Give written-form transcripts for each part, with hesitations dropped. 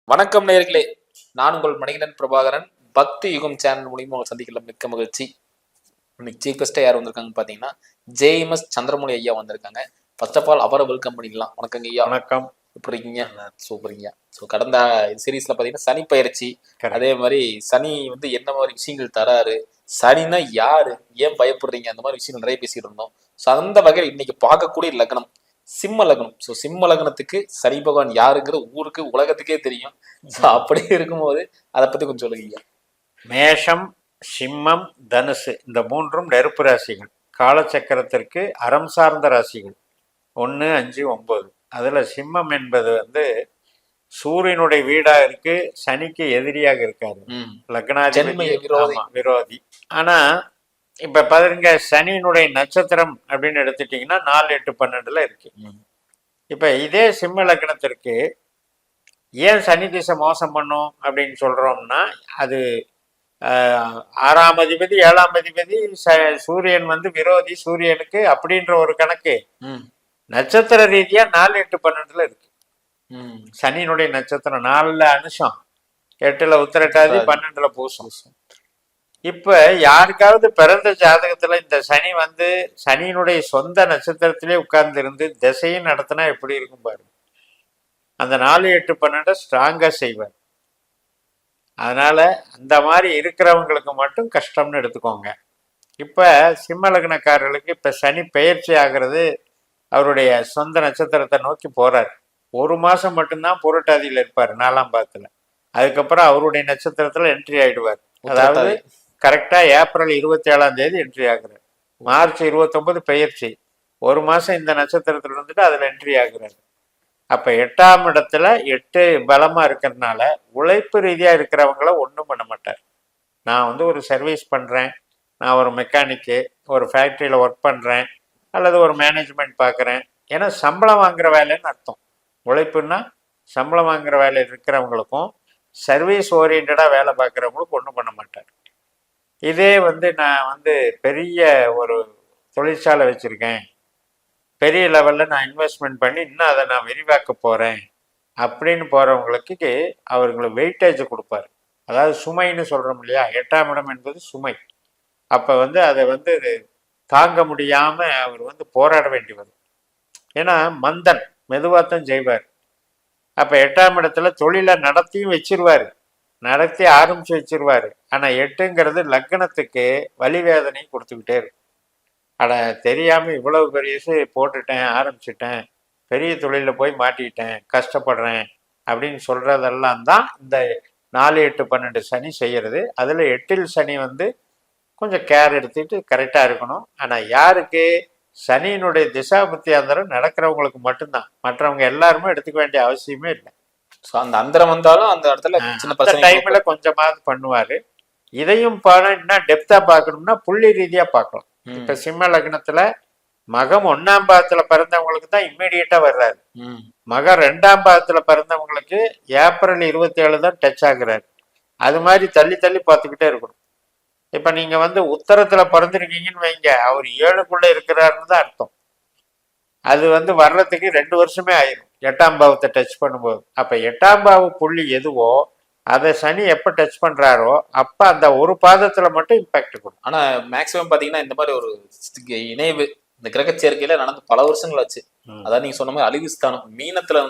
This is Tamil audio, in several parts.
வணக்கம் நேயர்களே, நான் உங்கள் மணிகண்டன் பிரபாகரன். பக்தி யுகம் சேனல் மூலியமா உங்களை சந்திக்கல மிக்க மகிழ்ச்சி. இன்னைக்கு சீஃப் கெஸ்டா யார் வந்திருக்காங்கன்னு பாத்தீங்கன்னா ஜேஎம்எஸ் சந்திரமௌலி ஐயா வந்திருக்காங்க. ஃபர்ஸ்ட் ஆஃப் ஆல் அவரை வெல்கம் பண்ணிக்கலாம். வணக்கங்க ஐயா. வணக்கம். எப்படி இருக்கீங்க? சூப்பருங்க. ஸோ கடந்த சீரீஸ்ல பாத்தீங்கன்னா சனி பயிற்சி, அதே மாதிரி சனி வந்து என்ன மாதிரி விஷயங்கள் தராரு, சனினா யாரு, ஏன் பயப்படுறீங்க, அந்த மாதிரி விஷயங்கள் நிறைய பேசிட்டு இருந்தோம். ஸோ அந்த வகையில் இன்னைக்கு பார்க்கக்கூடிய லக்னம் சிம்ம லக்னம். ஸோ சிம்ம லக்னத்துக்கு சனி பகவான் யாருங்கிறது ஊருக்கு உலகத்துக்கே தெரியும். ஸோ அப்படியே இருக்கும்போது அதை பத்தி கொஞ்சம் சொல்லுங்க. மேஷம், சிம்மம், தனுசு இந்த மூன்றும் நெருப்பு ராசிகள். காலச்சக்கரத்திற்கு அறம் சார்ந்த ராசிகள் 1, 5, 9. அதுல சிம்மம் என்பது சூரியனுடைய வீடா இருக்கு, சனிக்கு எதிரியாக இருக்காரு, லக்னாதிபதி விரோதி. ஆனா இப்ப பாருங்க, சனியினுடைய நட்சத்திரம் அப்படின்னு எடுத்துட்டீங்கன்னா 4, 8, 12 இருக்கு. இப்ப இதே சிம்ம லக்னத்திற்கு ஏன் சனி திசை மோசம் பண்ணும் அப்படின்னு சொல்றோம்னா, அது 6ஆம் அதிபதி 7ஆம் அதிபதி சூரியன் விரோதி சூரியனுக்கு அப்படின்ற ஒரு கணக்கு நட்சத்திர ரீதியா 4, 8, 12 இருக்கு. சனியினுடைய நட்சத்திரம் 4ல அனுஷம், 8ல உத்திரட்டாதி, 12ல பூசம். இப்ப யாருக்காவது பிறந்த ஜாதகத்துல இந்த சனி சனியினுடைய சொந்த நட்சத்திரத்திலே உட்கார்ந்து இருந்து திசையும் நடத்தினா எப்படி இருக்கும் பாருங்க. அந்த 4, 8, 12 ஸ்ட்ராங்கா செய்வார். அதனால அந்த மாதிரி இருக்கிறவங்களுக்கு மட்டும் கஷ்டம்னு எடுத்துக்கோங்க. இப்ப சிம்ம லக்னக்காரர்களுக்கு இப்ப சனி பெயர்ச்சி ஆகிறது அவருடைய சொந்த நட்சத்திரத்தை நோக்கி போறார். 1 மாசம் மட்டும்தான் புரட்டாதியில இருப்பார் 4ஆம் பாதத்துல. அதுக்கப்புறம் அவருடைய நட்சத்திரத்துல என்ட்ரி ஆயிடுவார். அதாவது கரெக்டா ஏப்ரல் 27ஆம் தேதி என்ட்ரி ஆகுறாரு. மார்ச் 29 பெயர்ச்சி. 1 மாசம் இந்த நட்சத்திரத்துல இருந்துட்டு அதுல என்ட்ரி ஆகுறாரு. அப்ப 8ஆம் இடத்துல 8 பலமா இருக்கிறதுனால உழைப்பு ரீதியா இருக்கிறவங்கள ஒன்றும் பண்ண மாட்டார். நான் ஒரு சர்வீஸ் பண்றேன், நான் ஒரு மெக்கானிக்கு, ஒரு ஃபேக்டரியில ஒர்க் பண்றேன், அல்லது ஒரு மேனேஜ்மெண்ட் பார்க்குறேன். ஏன்னா சம்பளம் வாங்குற வேலைன்னு அர்த்தம். உழைப்புன்னா சம்பளம் வாங்குற வேலையில் இருக்கிறவங்களுக்கும் சர்வீஸ் ஓரியன்டா வேலை பார்க்குறவங்களுக்கும் ஒன்றும் பண்ண மாட்டார். இதே நான் பெரிய ஒரு தொழிற்சாலை வச்சிருக்கேன், பெரிய லெவலில் நான் இன்வெஸ்ட்மெண்ட் பண்ணி இன்னும் அதை நான் விரிவாக்க போகிறேன் அப்படின்னு போகிறவங்களுக்கு அவர்களுக்கு வெயிட்டேஜ் கொடுப்பார். அதாவது சுமைன்னு சொல்கிறோம் இல்லையா, 8ஆம் இடம் என்பது சுமை. அப்போ அதை தாங்க முடியாமல் அவர் போராட வேண்டி வரும். ஏன்னா மந்தன் மெதுவாத்தான் செய்வார். அப்போ 8ஆம் இடத்துல தொழிலை நடத்தியும் வச்சிருவார், நடத்தி ஆரம்பிச்சு வச்சிருவாரு. ஆனா 8ங்கிறது லக்னத்துக்கு வலி வேதனை கொடுத்துக்கிட்டே இருக்கும். அட தெரியாம இவ்வளவு பெரிய போட்டுட்டேன், ஆரம்பிச்சுட்டேன், பெரிய தொழில போய் மாட்டிக்கிட்டேன், கஷ்டப்படுறேன் அப்படின்னு சொல்றதெல்லாம் தான் இந்த 4, 8, 12 சனி செய்யறது. அதுல 8ல் சனி கொஞ்சம் கேர் எடுத்துட்டு கரெக்டா இருக்கணும். ஆனா யாருக்கு? சனியினுடைய திசாபுத்தியாந்தரம் நடக்கிறவங்களுக்கு மட்டும்தான். மற்றவங்க எல்லாருமே எடுத்துக்க வேண்டிய அவசியமே இல்லை. அந்த அந்தரம் வந்தாலும் அந்த இடத்துல சின்ன டைம்ல கொஞ்சமாவது பண்ணுவாரு. இதையும் இன்னும் டெப்தா பார்க்கணும்னா புள்ளி ரீதியா பார்க்கலாம். இப்ப சிம்ம லக்னத்துல மகம் 1ஆம் பாதத்துல பிறந்தவங்களுக்கு தான் இம்மிடியட்டா வர்றாரு. மகம் 2ஆம் பாதத்துல பிறந்தவங்களுக்கு ஏப்ரல் 27 தான் டச் ஆகுறாரு. அது மாதிரி தள்ளி தள்ளி பார்த்துக்கிட்டே இருக்கணும். இப்ப நீங்க உத்தரத்துல பிறந்திருக்கீங்கன்னு வைங்க, அவர் 7க்குள்ள இருக்கிறாருன்னு தான் அர்த்தம். அது வர்றதுக்கு 2 வருஷமே ஆயிரும் 8ஆம் பாவத்தை டச் பண்ணும்போது. அப்ப 8ஆம் பாவ புள்ளி எதுவோ அதை சனி எப்ப டச் பண்றாரோ அப்ப அந்த ஒரு பாதத்துல மட்டும் இம்பாக்ட் கொடுக்கும். ஆனா மேக்சிமம் பாத்தீங்கன்னா இந்த மாதிரி ஒரு இணைவு இந்த கிரக சேர்க்கையில நடந்து பல வருஷங்கள் ஆச்சு. அதாவது நீங்க சொன்ன மாதிரி அழிவுஸ்தானம் மீனத்துல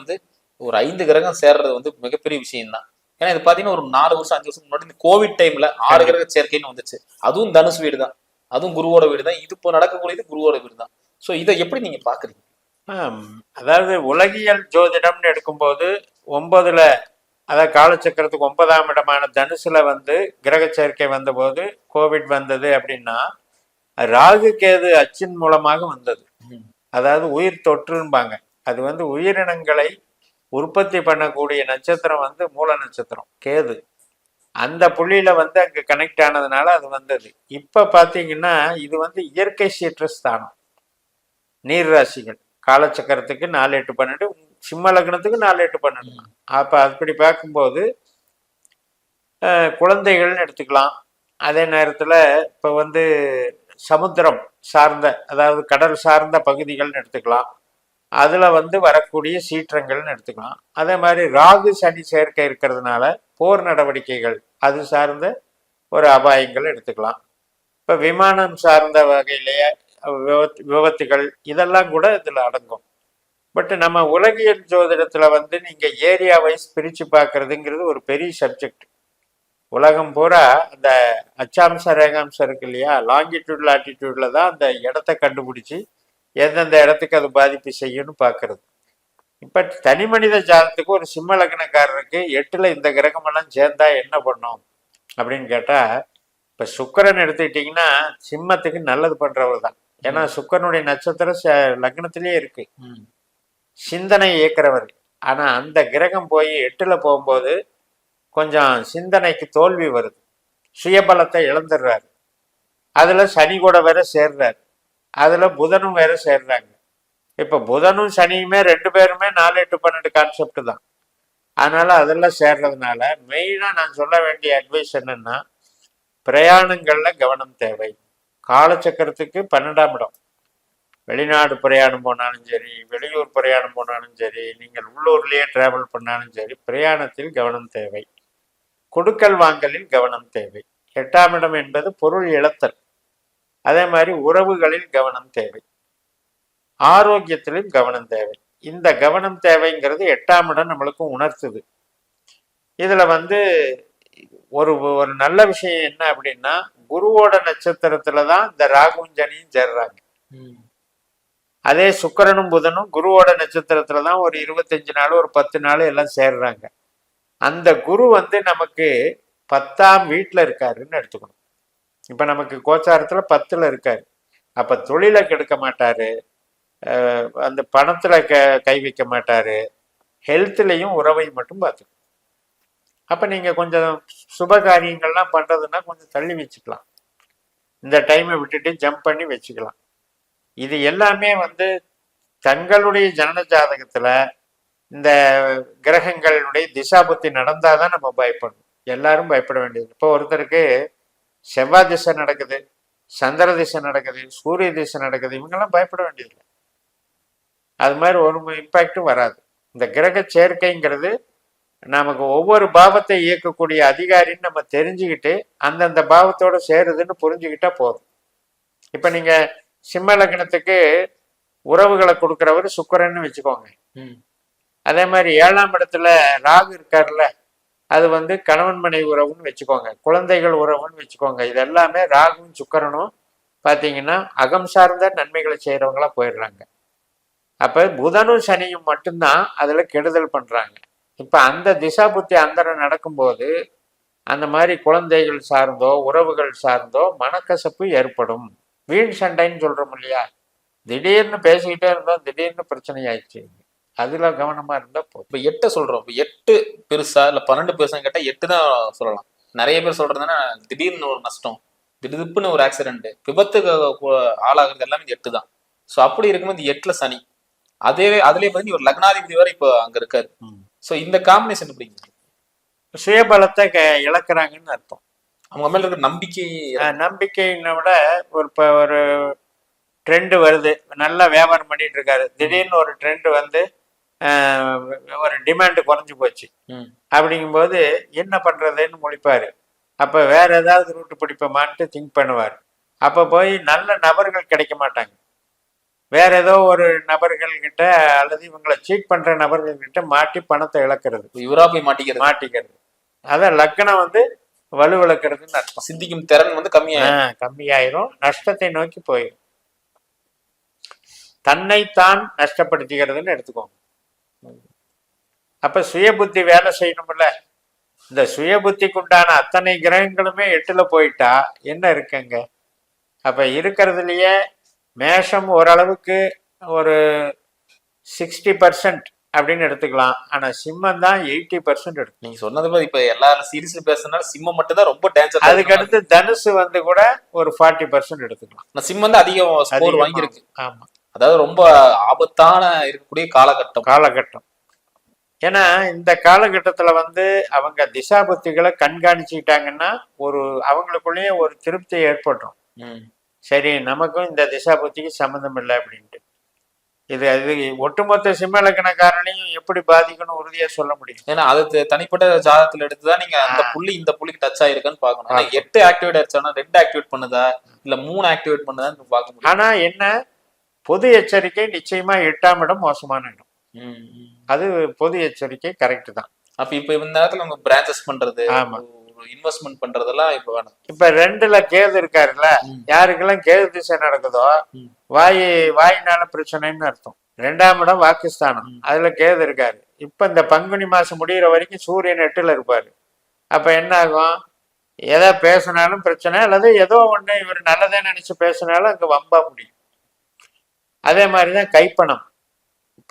ஒரு 5 கிரகம் சேர்றது மிகப்பெரிய விஷயம் தான். ஏன்னா இது பாத்தீங்கன்னா ஒரு 4 வருஷம் 5 வருஷம் முன்னாடி இந்த கோவிட் டைம்ல 6 கிரக சேர்க்கைன்னு வந்துச்சு. அதுவும் தனுசு வீடு தான், அதுவும் குருவோட வீடு தான். இது இப்போ நடக்கக்கூடியது குருவோட வீடு தான். ஸோ இதை எப்படி நீங்க பாக்குறீங்க? அதாவது உலகியல் ஜோதிடம்னு எடுக்கும்போது 9ல, அதாவது காலச்சக்கரத்துக்கு 9ஆம் இடமான தனுசுல கிரக சேர்க்கை வந்தபோது கோவிட் வந்தது அப்படின்னா ராகு கேது அச்சின் மூலமாக வந்தது. அதாவது உயிர் தொற்றும்பாங்க. அது உயிரினங்களை உற்பத்தி பண்ணக்கூடிய நட்சத்திரம் மூல நட்சத்திரம் கேது. அந்த புள்ளியில அங்க கனெக்ட் ஆனதுனால அது வந்தது. இப்ப பாத்தீங்கன்னா இது இயற்கை சீற்ற ஸ்தானம். நீர் ராசிகள் காலச்சக்கரத்துக்கு 4, 8, 12, சிம்ம லக்னத்துக்கு 4, 8, 12. அப்ப அப்படி பார்க்கும்போது குழந்தைகள்னு எடுத்துக்கலாம். அதே நேரத்துல இப்ப சமுத்திரம் சார்ந்த, அதாவது கடல் சார்ந்த பகுதிகள்னு எடுத்துக்கலாம். அதுல வந்து வரக்கூடிய சீற்றங்கள்னு எடுத்துக்கலாம். அதே மாதிரி ராகு சனி சேர்க்கை இருக்கிறதுனால போர் நடவடிக்கைகள் அது சார்ந்த ஒரு அபாயங்கள் எடுத்துக்கலாம். இப்ப விமானம் சார்ந்த வகையிலேயே விபத்துகள் இதெல்லாம் கூட இதுல அடங்கும். பட் நம்ம உலகியல் ஜோதிடத்துல வந்து நீங்க ஏரியா வைஸ் பிரிச்சு பார்க்கறதுங்கிறது ஒரு பெரிய சப்ஜெக்ட். உலகம் பூரா அந்த அச்சாம்சம் ரேகாம்சம் இருக்கு இல்லையா, லாங்கிடியூட் லாட்டிடியூட்ல தான் அந்த இடத்த கண்டுபிடிச்சி எந்தெந்த இடத்துக்கு அது பாதிப்பு செய்யும்னு பார்க்கறது. இப்ப தனி மனித ஜாதத்துக்கு ஒரு சிம்ம லக்னக்காரருக்கு 8ல் இந்த கிரகமெல்லாம் சேர்ந்தா என்ன பண்ணும் அப்படின்னு கேட்டா, இப்ப சுக்கிரன் எடுத்துக்கிட்டீங்கன்னா சிம்மத்துக்கு நல்லது பண்றவர் தான். ஏன்னா சுக்கிரனுடைய நட்சத்திரம் லக்னத்திலேயே இருக்கு, சிந்தனை இயக்கிறவர். ஆனா அந்த கிரகம் போய் 8ல் போகும்போது கொஞ்சம் சிந்தனைக்கு தோல்வி வருது, சுயபலத்தை இழந்துடுறாரு. அதுல சனி கூட வேற சேர்றாரு, அதுல புதனும் வேற சேர்றாங்க. இப்ப புதனும் சனியுமே 2 பேருமே 4, 8, 12 கான்செப்ட் தான். அதனால அதெல்லாம் சேர்றதுனால மெயினா நான் சொல்ல வேண்டிய அட்வைஸ் என்னன்னா, பிரயாணங்கள்ல கவனம் தேவை. காலச்சக்கரத்துக்கு 12ஆம் இடம். வெளிநாடு பிரயாணம் போனாலும் சரி, வெளியூர் பிரயாணம் போனாலும் சரி, நீங்கள் உள்ளூர்லயே டிராவல் பண்ணாலும் சரி, பிரயாணத்தில் கவனம் தேவை. கொடுக்கல் வாங்கலில் கவனம் தேவை. 8ஆம் இடம் என்பது பொருள் இழத்தல். அதே மாதிரி உறவுகளில் கவனம் தேவை, ஆரோக்கியத்திலும் கவனம் தேவை. இந்த கவனம் தேவைங்கிறது 8ஆம் இடம் நம்மளுக்கு உணர்த்துது. இதுல வந்து ஒரு ஒரு நல்ல விஷயம் என்ன அப்படின்னா, குருவோட நட்சத்திரத்துலதான் இந்த ராகுவும் சனியும் சேர்றாங்க. அதே சுக்கிரனும் புதனும் குருவோட நட்சத்திரத்துலதான் ஒரு 25 நாள் ஒரு 10 நாள் எல்லாம் சேர்றாங்க. அந்த குரு வந்து நமக்கு 10ஆம் வீட்டுல இருக்காருன்னு எடுத்துக்கணும். இப்ப நமக்கு கோச்சாரத்துல 10ல் இருக்காரு. அப்ப தொழிலை கெடுக்க மாட்டாரு, அந்த பணத்துல கை வைக்க மாட்டாரு, ஹெல்த்லையும் உறவை மட்டும் பார்த்துக்கணும். அப்ப நீங்க கொஞ்சம் சுப காரியங்கள்லாம் பண்றதுன்னா கொஞ்சம் தள்ளி வச்சுக்கலாம், இந்த டைமை விட்டுட்டு ஜம்ப் பண்ணி வச்சுக்கலாம். இது எல்லாமே வந்து தங்களுடைய ஜனன ஜாதகத்துல இந்த கிரகங்களுடைய திசாபுத்தி நடந்தாதான் நம்ம பயப்படணும். எல்லாரும் பயப்பட வேண்டியது. இப்போ ஒருத்தருக்கு செவ்வாய் திசை நடக்குது, சந்திர திசை நடக்குது, சூரிய திசை நடக்குது, இவங்கெல்லாம் பயப்பட வேண்டியதில்லை. அது மாதிரி ஒரு இம்பாக்டும் வராது. இந்த கிரக சேர்க்கைங்கிறது நமக்கு ஒவ்வொரு பாவத்தை இயக்கக்கூடிய அதிகாரின்னு நம்ம தெரிஞ்சுக்கிட்டு அந்தந்த பாவத்தோட சேருதுன்னு புரிஞ்சுக்கிட்டா போதும். இப்ப நீங்க சிம்ம லக்னத்துக்கு உறவுகளை கொடுக்குறவர் சுக்கிரன்னு வச்சுக்கோங்க. அதே மாதிரி 7ஆம் இடத்துல ராகு இருக்காருல்ல, அது வந்து கணவன் மனைவி உறவுன்னு வச்சுக்கோங்க, குழந்தைகள் உறவுன்னு வச்சுக்கோங்க. இது எல்லாமே ராகுவும் சுக்கிரனும் பார்த்தீங்கன்னா அகம் சார்ந்த நன்மைகளை செய்யறவங்களா போயிடுறாங்க. அப்ப புதனும் சனியும் மட்டும்தான் அதுல கெடுதல் பண்றாங்க. இப்ப அந்த திசா புத்தி அந்தரம் நடக்கும்போது அந்த மாதிரி குழந்தைகள் சார்ந்தோ உறவுகள் சார்ந்தோ மனக்கசப்பு ஏற்படும். வீண் சண்டைன்னு சொல்றோம் இல்லையா, திடீர்னு பேசிக்கிட்டே இருந்தோம், திடீர்னு பிரச்சனை ஆயிடுச்சு. அதுல கவனமா இருந்தா போதும். இப்ப 8 சொல்றோம், இப்ப 8 பெருசா இல்ல 12 பெருசான்னு கேட்டா 8 தான் சொல்லலாம். நிறைய பேர் சொல்றதுன்னா திடீர்னு ஒரு நஷ்டம், திடீர்னு ஒரு ஆக்சிடென்ட், விபத்துக்கு ஆளாகிறது எல்லாமே 8 தான். ஸோ அப்படி இருக்கும்போது 8ல் சனி, அதுலயே பார்த்தீங்கன்னா ஒரு லக்னாதிபதி வரை இப்போ அங்க இருக்காரு. ஸோ இந்த காம்பினேஷன் எப்படிங்க? சுயபலத்தை இழக்கிறாங்கன்னு அர்த்தம். அவங்க மேல இருக்க நம்பிக்கையை விட ஒரு ட்ரெண்டு வருது, நல்லா வியாபாரம் பண்ணிட்டு இருக்காரு, திடீர்னு ஒரு ட்ரெண்ட் வந்து ஒரு டிமாண்டு குறைஞ்சு போச்சு. அப்படிங்கும்போது என்ன பண்றதுன்னு முழிப்பாரு. அப்ப வேற ஏதாவது ரூட்டு பிடிப்போமான்ட்டு திங்க் பண்ணுவார். அப்ப போய் நல்ல நபர்கள் கிடைக்க மாட்டாங்க, வேற ஏதோ ஒரு நபர்கள் கிட்ட அல்லது இவங்களை சீட் பண்ற நபர்கள் கிட்ட மாட்டி பணத்தை இழக்கிறது, இவரா போய் மாட்டிக்கிறது. அதான் லக்னம் வந்து வலுவிழக்கிறதுன்னு அர்த்தம். சிந்திக்கும் திறன் வந்து கம்மியாயிரும், நஷ்டத்தை நோக்கி போயிடும், தன்னைத்தான் நஷ்டப்படுத்திக்கிறதுன்னு எடுத்துக்கோங்க. அப்ப சுய புத்தி வேலை செய்யணும்ல. இந்த சுய புத்திக்கு உண்டான அத்தனை கிரகங்களுமே 8ல் போயிட்டா என்ன இருக்குங்க? அப்ப இருக்கிறதுலயே மேஷம் ஓரளவுக்கு ஒரு 60% அப்படின்னு எடுத்துக்கலாம். ஆனா சிம்மம் தான் 80% எடுக்கும். நீங்க சொன்னது மாதிரி இப்ப எல்லா சீரீஸ்ல பேசுறதுனால சிம்மம் மட்டும் தான் ரொம்ப டேஞ்சர். அதுக்கு அடுத்து தனுசு வந்து கூட ஒரு 40% எடுத்துக்கலாம். சிம்மம் தான் அதிகம் ஸ்கோர் வாங்கியிருக்கு. ஆமா, அதாவது ரொம்ப ஆபத்தான இருக்கக்கூடிய காலகட்டம். ஏன்னா இந்த காலகட்டத்துல வந்து அவங்க திசா புத்திகளை கண்காணிச்சுக்கிட்டாங்கன்னா ஒரு அவங்களுக்குள்ளேயே ஒரு திருப்தி ஏற்படும். சரி, நமக்கும் இந்த திசா புத்திக்கு சம்மந்தம் இல்லை அப்படின்ட்டு. இது ஒட்டுமொத்த சிம்ம லக்னக்காரனையும் எப்படி பாதிக்கணும் உறுதியா சொல்ல முடியும். ஏன்னா அது தனிப்பட்ட ஜாதகத்துல எடுத்துதான் நீங்க அந்த புள்ளி இந்த புள்ளிக்கு டச் ஆயிருக்கான்னு பாக்கணும். ஆனா 8 ஆக்டிவேட் ஆயிடுச்சானா 2 ஆக்டிவேட் பண்ணுதா இல்ல 3 ஆக்டிவேட் பண்ணுதான்னு பார்க்க முடியும். ஆனா என்ன பொது எச்சரிக்கை நிச்சயமா 8ஆம் இடம் மோசமான இடம். அது பொது எச்சரிக்கை கரெக்ட் தான். அப்ப இப்ப இந்த நேரத்துல நம்ம பிரான்சஸ் பண்றது, ஆமா, இன்வெஸ்ட்மெண்ட் பண்றதெல்லாம் இப்ப வேணும். இப்ப 2ல கேது இருக்காருல்ல, யாருக்கெல்லாம் கேது திசை நடக்குதோ வாயினால பிரச்சனைன்னு அர்த்தம். 2ஆம் இடம் வாக்குஸ்தானம், அதுல கேது இருக்காரு. இப்ப இந்த பங்குனி மாசம் முடிகிற வரைக்கும் சூரியன் 8ல இருப்பாரு. அப்ப என்ன ஆகும், எதை பேசினாலும் பிரச்சனை, அல்லது ஏதோ ஒண்ணு இவர் நல்லதே நினைச்சு பேசினாலும் அங்க வம்பா முடியும். அதே மாதிரிதான் கைப்பணம்,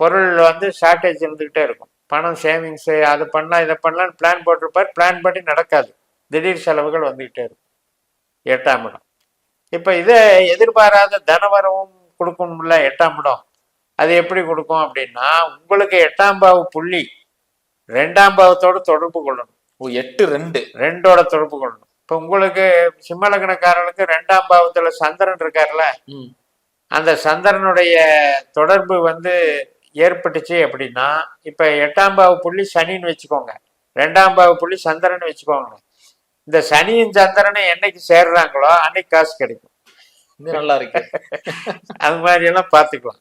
பொருள் வந்து ஷார்டேஜ் இருந்துகிட்டே இருக்கும். பணம் சேவிங்ஸ் அது பண்ணலாம் இதை பண்ணலாம் பிளான் போட்டிருப்பார், பிளான் படி நடக்காது, திடீர் செலவுகள் வந்துகிட்டே இருக்கும். 8ஆம் இடம் இப்ப இதை எதிர்பாராத தனவரவும் கொடுக்கணும்ல 8ஆம் இடம். அது எப்படி கொடுக்கும் அப்படின்னா, உங்களுக்கு 8ஆம் பாவ புள்ளி 2ஆம் பாவத்தோட தொடர்பு கொள்ளணும். 8-2 தொடர்பு கொள்ளணும். இப்ப உங்களுக்கு சிம்ம லக்னக்காரர்களுக்கு 2ஆம் பாவத்துல சந்திரன் இருக்காருல்ல, அந்த சந்திரனுடைய தொடர்பு வந்து ஏற்பட்டுச்சு அப்படின்னா, இப்ப 8ஆம் பாவ புள்ளி சனின்னு வச்சுக்கோங்க, 2ஆம் பாவ புள்ளி சந்திரன் வச்சுக்கோங்க. இந்த சனியும் சந்திரனும் என்னைக்கு சேர்றாங்களோ அன்னைக்கு காசு கிடைக்கும். நல்லா இருக்கு. அது மாதிரி எல்லாம் பாத்துக்கலாம்.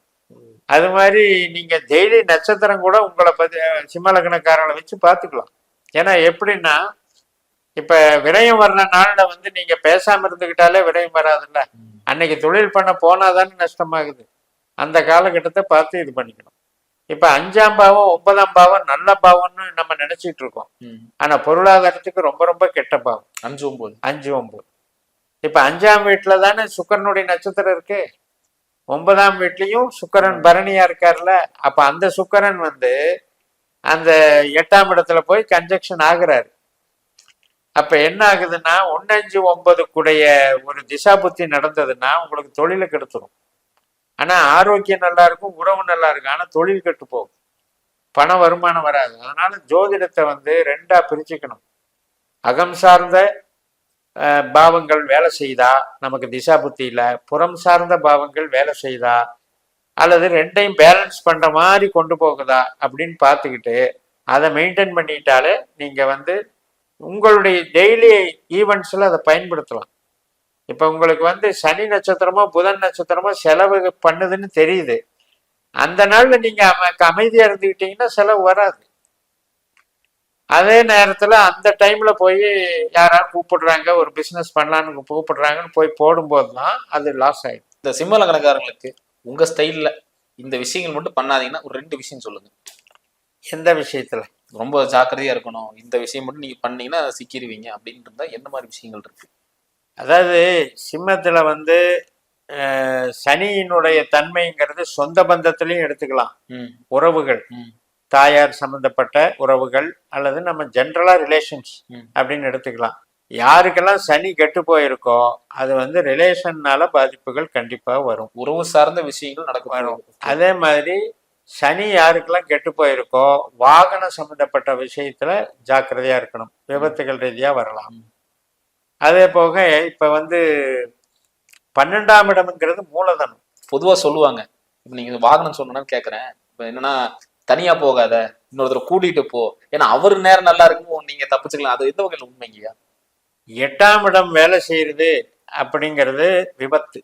அது மாதிரி நீங்க டெய்லி நட்சத்திரம் கூட உங்களை பத்தி சிம்ம லக்னக்காரங்களை வச்சு பாத்துக்கலாம். ஏன்னா எப்படின்னா, இப்ப விரயம் வர்ற நாள்ல வந்து நீங்க பேசாம இருந்துகிட்டாலே விரயம் வராதுல்ல. அன்னைக்கு தொழில் பண்ண போனாதானே நஷ்டமாகுது. அந்த காலகட்டத்தை பார்த்து இது பண்ணிக்கணும். இப்ப 5ஆம் பாவம் 9ஆம் பாவம் நல்ல பாவம்னு நம்ம நினைச்சிட்டு இருக்கோம். ஆனா பொருளாதாரத்துக்கு ரொம்ப ரொம்ப கெட்ட பாவம் 5-9. இப்ப 5ஆம் வீட்டுல தானே சுக்கரனுடைய நட்சத்திரம் இருக்கு, 9ஆம் வீட்லயும் சுக்கரன் பரணியா இருக்காருல்ல. அப்ப அந்த சுக்கரன் வந்து அந்த 8ஆம் இடத்துல போய் கன்ஜெக்ஷன் ஆகுறாரு. அப்ப என்ன ஆகுதுன்னா, 1-5-9 ஒரு திசா புத்தி நடந்ததுன்னா உங்களுக்கு தொழிலை கெடுத்துரும். ஆனா ஆரோக்கியம் நல்லா இருக்கும், உறவு நல்லா இருக்கும், ஆனா தொழில் கெட்டு போகும், பண வருமானம் வராது. அதனால ஜோதிடத்தை வந்து 2ஆ பிரிச்சுக்கணும். அகம் சார்ந்த பாவங்கள் வேலை செய்தா நமக்கு திசா புத்தியில, புறம் சார்ந்த பாவங்கள் வேலை செய்தா அல்லது 2ஐயும் பேலன்ஸ் பண்ற மாதிரி கொண்டு போகுதா அப்படின்னு பார்த்துக்கிட்டு அதை மெயின்டைன் பண்ணிட்டாலே நீங்க வந்து உங்களுடைய டெய்லி ஈவெண்ட்ஸ்ல அதை பயன்படுத்தலாம். இப்ப உங்களுக்கு வந்து சனி நட்சத்திரமோ புதன் நட்சத்திரமோ செலவு பண்ணுதுன்னு தெரியுது, அந்த நாள்ல நீங்க அமைதியா இருந்துக்கிட்டீங்கன்னா செலவு வராது. அதே நேரத்துல அந்த டைம்ல போய் யாராவது கூப்பிடுறாங்க ஒரு பிசினஸ் பண்ணலான்னு கூப்பிடுறாங்கன்னு போய் போடும்போதுதான் அது லாஸ் ஆயிடும். இந்த சிம்ம லக்னக்காரங்களுக்கு உங்க ஸ்டைல்ல இந்த விஷயங்கள் மட்டும் பண்ணாதீங்கன்னா ஒரு 2 விஷயம் சொல்லுங்க. எந்த விஷயத்துல ரொம்ப ஜாக்கிரதையா இருக்கணும், இந்த விஷயம் மட்டும் நீங்க பண்ணீங்கன்னா சிக்கிடுவீங்க அப்படின்னு இருந்தா என்ன மாதிரி விஷயங்கள் இருக்கு? அதாவது சிம்மத்துல வந்து சனியினுடைய தன்மைங்கிறது சொந்த பந்தத்திலையும் எடுத்துக்கலாம். உறவுகள், தாயார் சம்பந்தப்பட்ட உறவுகள் அல்லது நம்ம ஜென்ரலா ரிலேஷன்ஸ் அப்படின்னு எடுத்துக்கலாம். யாருக்கெல்லாம் சனி கெட்டு போயிருக்கோ அது வந்து ரிலேஷன்னால பாதிப்புகள் கண்டிப்பா வரும், உறவு சார்ந்த விஷயங்கள் நடக்கும். அதே மாதிரி சனி யாருக்கெல்லாம் கெட்டு போயிருக்கோ வாகனம் சம்பந்தப்பட்ட விஷயத்துல ஜாக்கிரதையா இருக்கணும், விபத்துகள் ரீதியா வரலாம். அதே போக இப்ப வந்து 12ஆம் இடம்ங்கிறது மூலதனம் பொதுவா சொல்லுவாங்க. இப்ப நீங்க வாகனம் சொன்னா கேக்குறேன், இப்ப என்னன்னா தனியா போகாத, இன்னொருத்தர் கூட்டிட்டு போ, ஏன்னா அவரு நேரம் நல்லா இருக்கும், நீங்க தப்பிச்சுக்கலாம். அது எந்த வகையில் உண்மைங்கய்யா? 8ஆம் இடம் வேலை செய்யறது அப்படிங்கிறது விபத்து.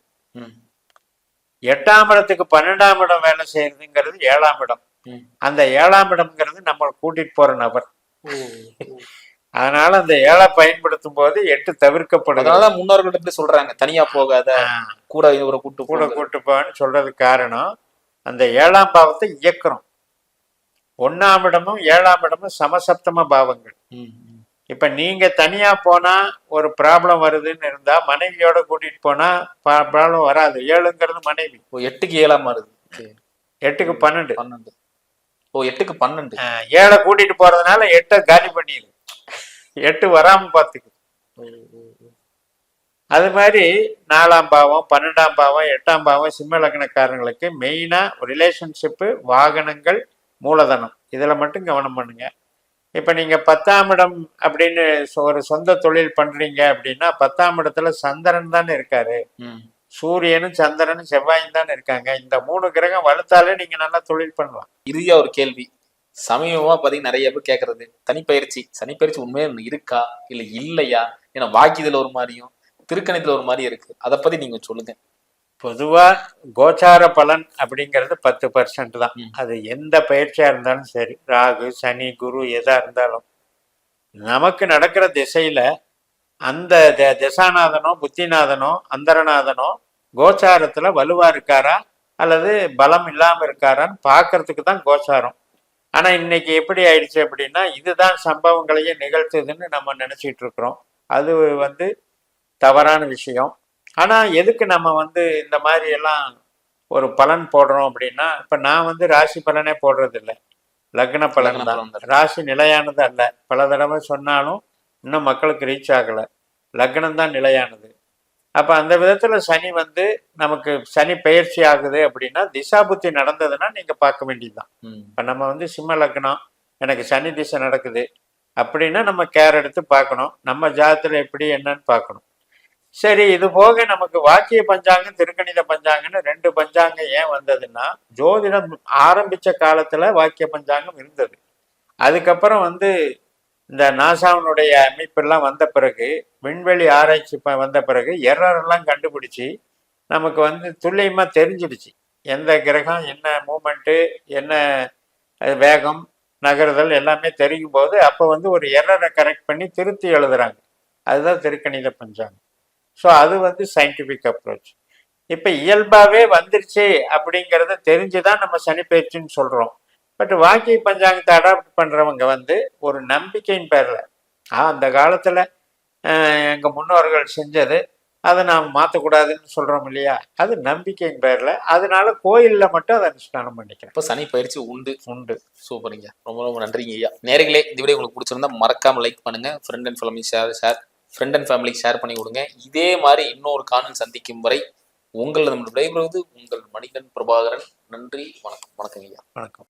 8ஆம் இடத்துக்கு 12ஆம் இடம் வேலை செய்யறதுங்கிறது 7ஆம் இடம். அந்த 7ஆம் இடம்ங்கிறது நம்ம கூட்டிட்டு போற நபர். அதனால அந்த 7 பயன்படுத்தும் போது 8 தவிர்க்கப்படுது. அதனாலதான் முன்னோர்கள் எப்படி சொல்றாங்க, தனியா போகாத, கூட ஒரு கூட்டு போன்னு சொல்றதுக்கு காரணம் அந்த 7ஆம் பாவத்தை இயக்குறோம். 1ஆம் இடமும் 7ஆம் இடமும் சமசப்தம பாவங்கள். இப்ப நீங்க தனியா போனா ஒரு ப்ராப்ளம் வருதுன்னு இருந்தா மனைவியோட கூட்டிட்டு போனா ப்ராப்ளம் வராது. 7ங்கிறது மனைவி. 8க்கு 7ஆம் வருது, 8க்கு 12. 8க்கு 12. 7 கூட்டிட்டு போறதுனால 8 காலி பண்ணிடு, 8 வராம பாத்துக்கு. அது மாதிரி 4ஆம் பாவம் 12ஆம் பாவம் 8ஆம் பாவம் சிம்ம லக்னக்காரங்களுக்கு மெயினா ரிலேஷன்ஷிப்பு, வாகனங்கள், மூலதனம், இதுல மட்டும் கவனம் பண்ணுங்க. இப்ப நீங்க 10ஆம் இடம் அப்படின்னு ஒரு சொந்த தொழில் பண்றீங்க அப்படின்னா 10ஆம் இடத்துல சந்திரன் தானே இருக்காரு. சூரியனும் சந்திரனும் செவ்வாயும் தானே இருக்காங்க. இந்த 3 கிரகம் வலுத்தாலே நீங்க நல்லா தொழில் பண்ணலாம். இறுதியா ஒரு கேள்வி. சமீபமா பாத்தீங்கன்னா நிறைய பேர் கேக்குறது சனிப்பயிற்சி உண்மையா இருக்கா இல்ல இல்லையா? ஏன்னா வாக்கியத்துல ஒரு மாதிரியும் திருக்கணித்துல ஒரு மாதிரி இருக்கு. அதை பத்தி நீங்க சொல்லுங்க. பொதுவா கோச்சார பலன் அப்படிங்கிறது 10% தான். ம். அது எந்த பயிற்சியா இருந்தாலும் சரி, ராகு சனி குரு எதா இருந்தாலும் நமக்கு நடக்கிற திசையில அந்த திசாநாதனோ புத்திநாதனோ அந்தரநாதனோ கோச்சாரத்துல வலுவா இருக்காரா அல்லது பலம் இல்லாம இருக்காரான்னு பார்க்கறதுக்கு தான் கோச்சாரம். ஆனா இன்னைக்கு எப்படி ஆயிடுச்சு அப்படின்னா இதுதான் சம்பவங்களையே நிகழ்த்துதுன்னு நம்ம நினைச்சிட்டு இருக்கிறோம். அது வந்து தவறான விஷயம். ஆனா எதுக்கு நம்ம வந்து இந்த மாதிரி எல்லாம் ஒரு பலன் போடுறோம் அப்படின்னா, இப்ப நான் வந்து ராசி பலனே போடுறது இல்லை, லக்ன பலன் லக்ன தான். பலன் தான். ராசி நிலையானது அல்ல. பல தடவை சொன்னாலும் இன்னும் மக்களுக்கு ரீச் ஆகல. லக்னம் தான் நிலையானது. அப்ப அந்த விதத்துல சனி வந்து நமக்கு சனி பெயர்ச்சி ஆகுது அப்படின்னா திசாபுத்தி நடந்ததுன்னா நீங்க பார்க்க வேண்டியதுதான். ம். இப்ப நம்ம வந்து சிம்ம லக்னம், எனக்கு சனி திசை நடக்குது அப்படின்னா நம்ம கேர் எடுத்து பார்க்கணும். நம்ம ஜாதத்துல எப்படி என்னன்னு பார்க்கணும். சரி, இது போக நமக்கு வாக்கிய பஞ்சாங்கம் திருக்கணித பஞ்சாங்கம்னு 2 பஞ்சாங்கம் ஏன் வந்ததுன்னா, ஜோதிடம் ஆரம்பிச்ச காலத்துல வாக்கிய பஞ்சாங்கம் இருந்தது. அதுக்கப்புறம் வந்து இந்த நாசாவினுடைய அமைப்பெல்லாம் வந்த பிறகு, விண்வெளி ஆராய்ச்சி வந்த பிறகு எரர் எல்லாம் கண்டுபிடிச்சு நமக்கு வந்து துல்லியமா தெரிஞ்சிடுச்சு. எந்த கிரகம் என்ன மூமெண்ட்டு, என்ன வேகம், நகருதல் எல்லாமே தெரியும் போது அப்போ வந்து ஒரு எரரை கரெக்ட் பண்ணி திருத்தி எழுதுறாங்க. அதுதான் திருக்கணித பஞ்சாங்கம். ஸோ அது வந்து சயின்டிஃபிக் அப்ரோச். இப்போ இயல்பாகவே வந்துருச்சு அப்படிங்கிறத தெரிஞ்சுதான் நம்ம சனிப்பெயர்ச்சின்னு சொல்கிறோம். பட் வாக்கிய பஞ்சாங்கத்தை அடாப்ட் பண்ணுறவங்க வந்து ஒரு நம்பிக்கையின் பேரில் அந்த காலத்தில் எங்கள் முன்னோர்கள் செஞ்சது அதை நாம் மாற்றக்கூடாதுன்னு சொல்கிறோம் இல்லையா, அது நம்பிக்கையின் பேரில். அதனால கோயிலில் மட்டும் அதை அனுஷ்டானம் பண்ணிக்கிறேன். இப்போ சனி பயிற்சி உண்டு. சூப்பருங்க. ரொம்ப ரொம்ப நன்றிங்க ஐயா. நேர்களே, இந்த வீடியோ உங்களுக்கு பிடிச்சிருந்தா மறக்காம லைக் பண்ணுங்க. ஃப்ரெண்ட் அண்ட் ஃபேமிலி ஷேர் பண்ணி கொடுங்க. இதே மாதிரி இன்னொரு காணொளி சந்திக்கும் வரை உங்கள் விடைபெறுவது உங்கள் மணிகன் பிரபாகரன். நன்றி, வணக்கம். வணக்கம் ஐயா. வணக்கம்.